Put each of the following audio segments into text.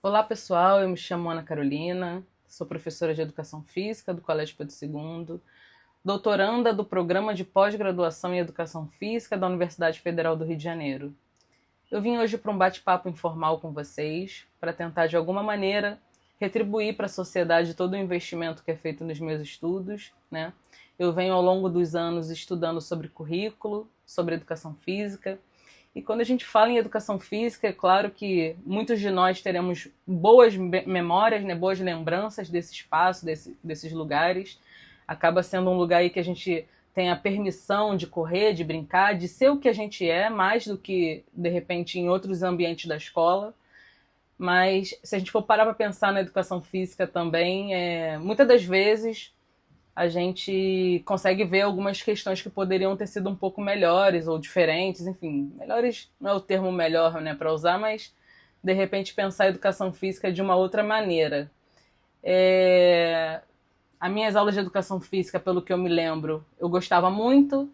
Olá pessoal, eu me chamo Ana Carolina, sou professora de Educação Física do Colégio Pedro II, doutoranda do Programa de Pós-Graduação em Educação Física da Universidade Federal do Rio de Janeiro. Eu vim hoje para um bate-papo informal com vocês, para tentar de alguma maneira retribuir para a sociedade todo o investimento que é feito nos meus estudos, né? Eu venho ao longo dos anos estudando sobre currículo, sobre educação física, e quando a gente fala em educação física, é claro que muitos de nós teremos boas memórias, né, boas lembranças desse espaço, desses lugares. Acaba sendo um lugar aí que a gente tem a permissão de correr, de brincar, de ser o que a gente é, mais do que, de repente, em outros ambientes da escola. Mas se a gente for parar para pensar na educação física também, muitas das vezes a gente consegue ver algumas questões que poderiam ter sido um pouco melhores ou diferentes, enfim, melhores não é o termo melhor, né, para usar, mas de repente pensar a educação física de uma outra maneira. É... As minhas aulas de educação física, pelo que eu me lembro, eu gostava muito,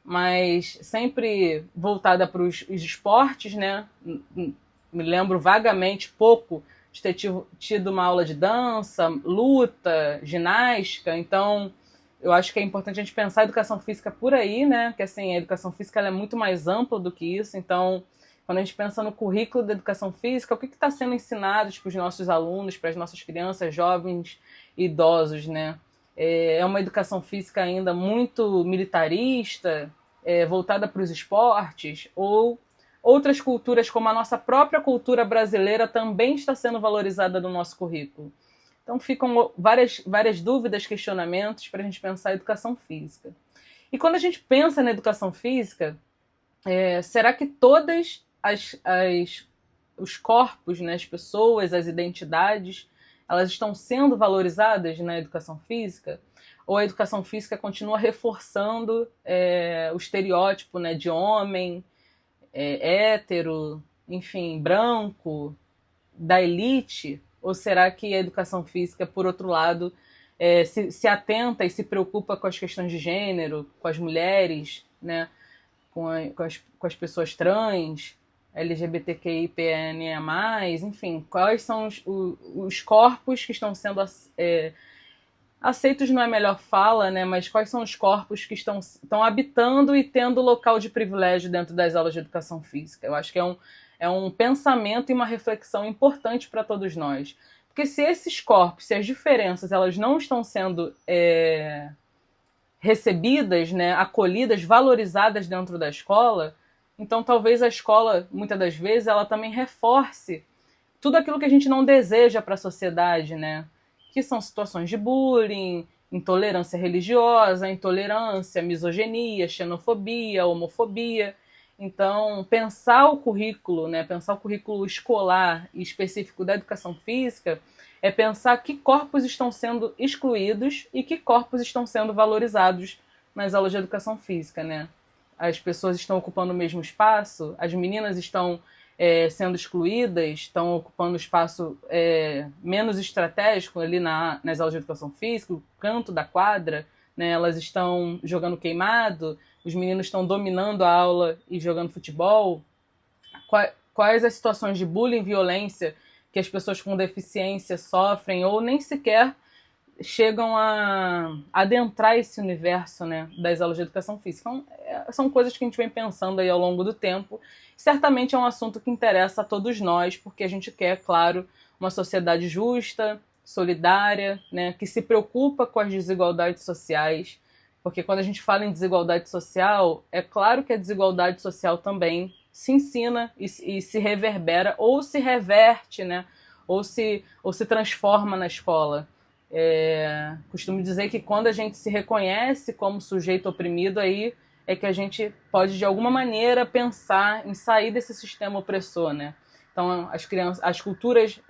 mas sempre voltada para os esportes, né? Me lembro vagamente pouco de ter tido uma aula de dança, luta, ginástica, então eu acho que é importante a gente pensar a educação física por aí, né? Que assim, a educação física ela é muito mais ampla do que isso, então quando a gente pensa no currículo da educação física, o que está sendo ensinado para os nossos alunos, para as nossas crianças, jovens e idosos, né? É uma educação física ainda muito militarista, voltada para os esportes, ou outras culturas, como a nossa própria cultura brasileira, também está sendo valorizada no nosso currículo. Então ficam várias dúvidas, questionamentos para a gente pensar a educação física. E quando a gente pensa na educação física, será que todas os corpos, né, as pessoas, as identidades, elas estão sendo valorizadas na educação física? Ou a educação física continua reforçando o estereótipo, né, de homem, hétero, enfim, branco, da elite? Ou será que a educação física, por outro lado, se atenta e se preocupa com as questões de gênero, com as mulheres, né, com as pessoas trans, LGBTQIPNA+, enfim, quais são os corpos que estão sendo aceitos, não é melhor fala, né, mas quais são os corpos que estão habitando e tendo local de privilégio dentro das aulas de educação física? Eu acho que é um pensamento e uma reflexão importante para todos nós. Porque se esses corpos, se as diferenças, elas não estão sendo recebidas, né, acolhidas, valorizadas dentro da escola, então talvez a escola, muitas das vezes, ela também reforce tudo aquilo que a gente não deseja para a sociedade, né? Que são situações de bullying, intolerância religiosa, intolerância, misoginia, xenofobia, homofobia. Então, pensar o currículo, né, pensar o currículo escolar e específico da educação física é pensar que corpos estão sendo excluídos e que corpos estão sendo valorizados nas aulas de educação física, né? As pessoas estão ocupando o mesmo espaço, as meninas estão sendo excluídas, estão ocupando espaço menos estratégico ali nas aulas de educação física, o canto da quadra, né? Elas estão jogando queimado, os meninos estão dominando a aula e jogando futebol. Quais as situações de bullying e violência que as pessoas com deficiência sofrem ou nem sequer chegam a adentrar esse universo, né, das aulas de educação física. Então, são coisas que a gente vem pensando aí ao longo do tempo. Certamente é um assunto que interessa a todos nós, porque a gente quer, claro, uma sociedade justa, solidária, né, que se preocupa com as desigualdades sociais, porque quando a gente fala em desigualdade social, é claro que a desigualdade social também se ensina e se reverbera ou se reverte, né, ou se transforma na escola. Costumo dizer que quando a gente se reconhece como sujeito oprimido, aí é que a gente pode, de alguma maneira, pensar em sair desse sistema opressor, né? Então, as culturas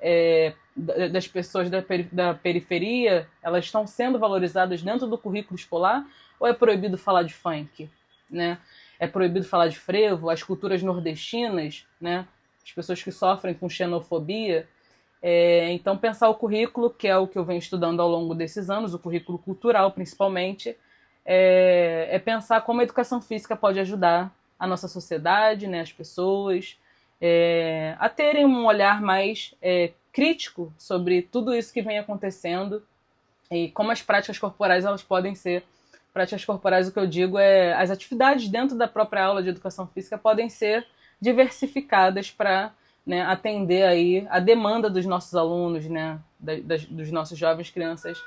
das pessoas da periferia, elas estão sendo valorizadas dentro do currículo escolar ou é proibido falar de funk, né? É proibido falar de frevo, as culturas nordestinas, né? As pessoas que sofrem com xenofobia, então, pensar o currículo, que é o que eu venho estudando ao longo desses anos, o currículo cultural principalmente, pensar como a educação física pode ajudar a nossa sociedade, né, as pessoas, a terem um olhar mais crítico sobre tudo isso que vem acontecendo e como as práticas corporais elas podem ser. Práticas corporais, o que eu digo é as atividades dentro da própria aula de educação física podem ser diversificadas para, né, atender aí a demanda dos nossos alunos, né, dos nossos jovens, crianças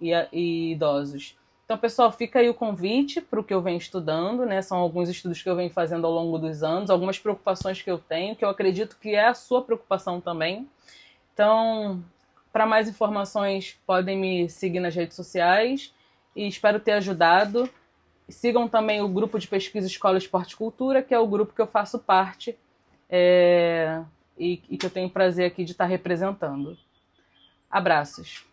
e idosos. Então, pessoal, fica aí o convite para o que eu venho estudando, né? São alguns estudos que eu venho fazendo ao longo dos anos, algumas preocupações que eu tenho, que eu acredito que é a sua preocupação também. Então, para mais informações, podem me seguir nas redes sociais e espero ter ajudado. Sigam também o grupo de pesquisa Escola, Esporte e Cultura, que é o grupo que eu faço parte e que eu tenho o prazer aqui de estar representando. Abraços.